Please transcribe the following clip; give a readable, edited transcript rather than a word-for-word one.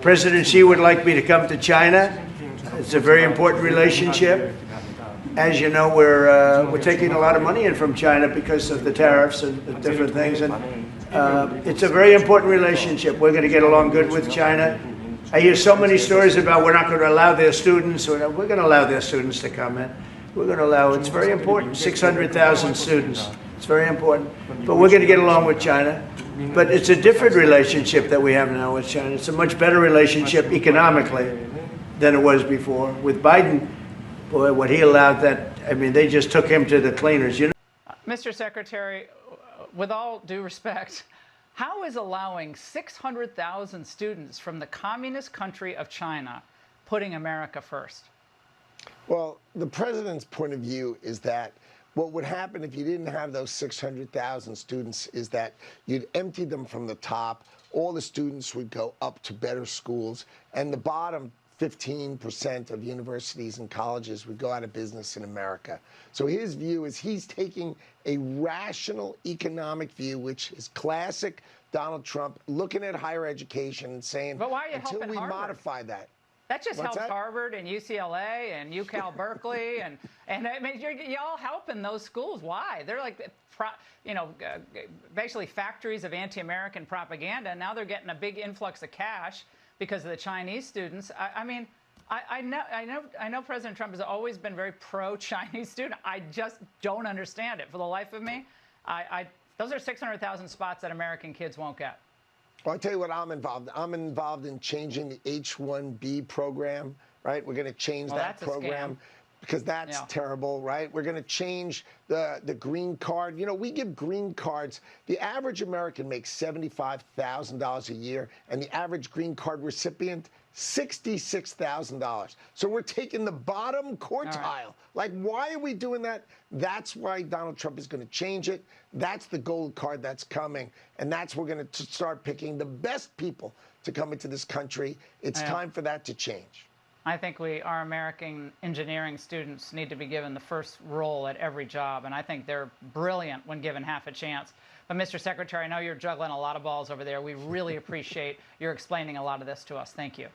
President Xi would like me to come to China. It's a very important relationship. As you know, we're taking a lot of money in from China because of the tariffs and the different things. And it's a very important relationship. We're going to get along good with China. I hear so many stories about we're not going to allow their students, or we're going to allow their students to come in. We're going to allow, it's very important, 600,000 students. It's very important. But we're going to get along with China. But it's a different relationship that we have now with China. It's a much better relationship economically than it was before. With Biden, boy, what he allowed that, I mean, they just took him to the cleaners, you know? Mr. Secretary, with all due respect, how is allowing 600,000 students from the communist country of China putting America first? Well, the president's point of view is that what would happen if you didn't have those 600,000 students is that you'd empty them from the top. All the students would go up to better schools, and the bottom 15% of universities and colleges would go out of business in America. So his view is he's taking a rational economic view, which is classic Donald Trump, looking at higher education and saying, but why are you until helping we Harvard? Modify that. That just helps Harvard and UCLA and UCal Berkeley and I mean y'all helping those schools. Why? They're like, basically factories of anti-American propaganda. And now they're getting a big influx of cash because of the Chinese students. I know President Trump has always been very pro-Chinese student. I just don't understand it for the life of me. Those are 600,000 spots that American kids won't get. Well, I'll tell you what I'm involved in. I'm involved in changing the H-1B program, right? We're going to change that program because that's terrible, right? We're going to change the green card. You know, we give green cards. The average American makes $75,000 a year, and the average green card recipient, $66,000. So we're taking the bottom quartile. Right. Like, why are we doing that? That's why Donald Trump is going to change it. That's the gold card that's coming. And that's we're going to start picking the best people to come into this country. It's time for that to change. I think our American engineering students need to be given the first role at every job. And I think they're brilliant when given half a chance. But Mr. Secretary, I know you're juggling a lot of balls over there. We really appreciate your explaining a lot of this to us. Thank you.